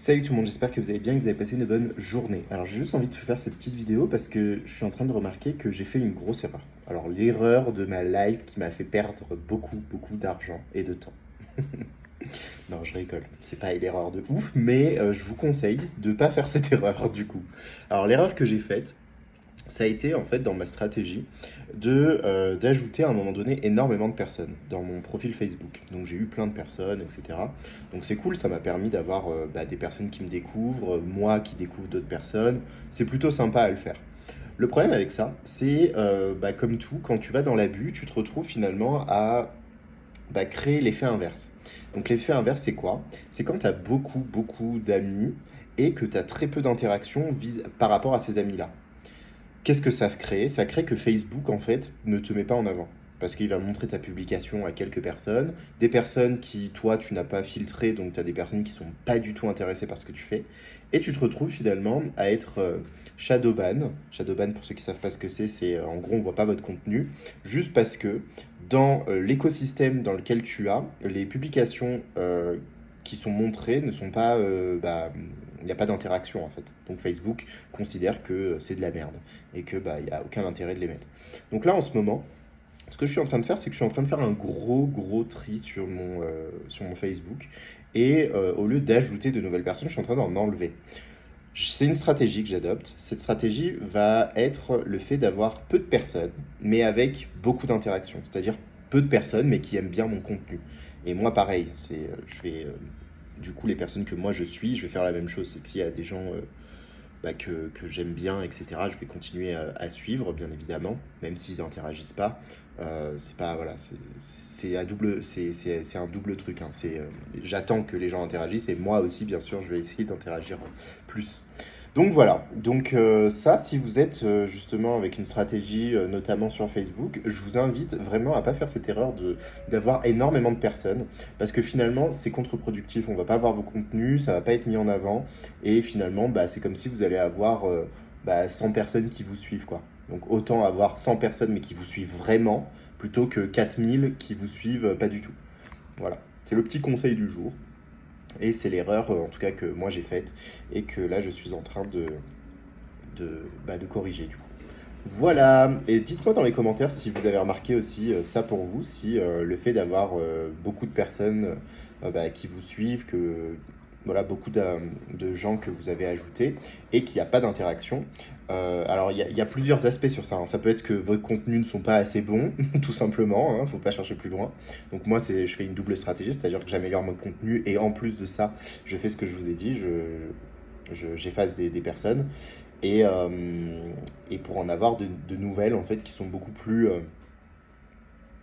Salut tout le monde, j'espère que vous allez bien, que vous avez passé une bonne journée. Alors j'ai juste envie de faire cette petite vidéo parce que je suis en train de remarquer que j'ai fait une grosse erreur. Alors l'erreur de ma life qui m'a fait perdre beaucoup d'argent et de temps. Non, je rigole, c'est pas l'erreur de ouf, mais je vous conseille de ne pas faire cette erreur du coup. Alors l'erreur que j'ai faite, ça a été en fait dans ma stratégie d'ajouter à un moment donné énormément de personnes dans mon profil Facebook. Donc j'ai eu plein de personnes, etc. Donc c'est cool, ça m'a permis d'avoir des personnes qui me découvrent, moi qui découvre d'autres personnes. C'est plutôt sympa à le faire. Le problème avec ça, c'est comme tout, quand tu vas dans l'abus, tu te retrouves finalement à créer l'effet inverse. Donc l'effet inverse, c'est quoi? C'est quand tu as beaucoup d'amis et que tu as très peu d'interactions par rapport à ces amis-là. Qu'est-ce que ça crée? Ça crée que Facebook, en fait, ne te met pas en avant. Parce qu'il va montrer ta publication à quelques personnes, des personnes qui, toi, tu n'as pas filtré, donc tu as des personnes qui sont pas du tout intéressées par ce que tu fais, et tu te retrouves finalement à être shadowban. Shadowban, pour ceux qui savent pas ce que c'est en gros, on voit pas votre contenu, juste parce que dans l'écosystème dans lequel tu as, les publications qui sont montrées ne sont pas il n'y a pas d'interaction en fait. Donc Facebook considère que c'est de la merde et que il y a aucun intérêt de les mettre. Donc là en ce moment, ce que je suis en train de faire, c'est que je suis en train de faire un gros tri sur mon Facebook et au lieu d'ajouter de nouvelles personnes, je suis en train d'en enlever. C'est une stratégie que j'adopte. Cette stratégie va être le fait d'avoir peu de personnes, mais avec beaucoup d'interactions. C'est-à-dire peu de personnes, mais qui aiment bien mon contenu. Et moi, pareil, du coup, les personnes que moi je suis, je vais faire la même chose. C'est qu'il y a des gens que j'aime bien, etc. Je vais continuer à suivre, bien évidemment, même s'ils n'interagissent pas. C'est pas, voilà, c'est un double truc, hein. J'attends que les gens interagissent et moi aussi, bien sûr, je vais essayer d'interagir plus. Donc voilà, donc ça, si vous êtes justement avec une stratégie, notamment sur Facebook, je vous invite vraiment à pas faire cette erreur d'avoir énormément de personnes, parce que finalement, c'est contre-productif, on va pas voir vos contenus, ça va pas être mis en avant, et finalement, c'est comme si vous allez avoir 100 personnes qui vous suivent, quoi. Donc autant avoir 100 personnes, mais qui vous suivent vraiment, plutôt que 4000 qui vous suivent pas du tout. Voilà, c'est le petit conseil du jour. Et c'est l'erreur, en tout cas, que moi j'ai faite et que là je suis en train de corriger du coup. Voilà, et dites-moi dans les commentaires si vous avez remarqué aussi ça pour vous, si le fait d'avoir beaucoup de personnes qui vous suivent, que voilà, de gens que vous avez ajoutés et qu'il n'y a pas d'interaction. Alors il y a plusieurs aspects sur ça, hein. Ça peut être que vos contenus ne sont pas assez bons, tout simplement, hein, faut pas chercher plus loin. Donc moi je fais une double stratégie, c'est-à-dire que j'améliore mon contenu et en plus de ça, je fais ce que je vous ai dit, j'efface des personnes et, et pour en avoir de nouvelles en fait qui sont beaucoup plus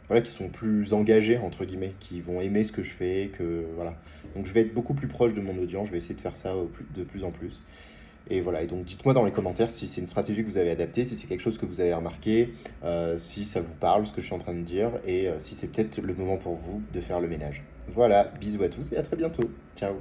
voilà, qui sont plus engagées entre guillemets, qui vont aimer ce que je fais, que voilà. Donc je vais être beaucoup plus proche de mon audience, je vais essayer de faire ça de plus en plus. Et voilà, et donc dites-moi dans les commentaires si c'est une stratégie que vous avez adaptée, si c'est quelque chose que vous avez remarqué, si ça vous parle, ce que je suis en train de dire, et si c'est peut-être le moment pour vous de faire le ménage. Voilà, bisous à tous et à très bientôt. Ciao.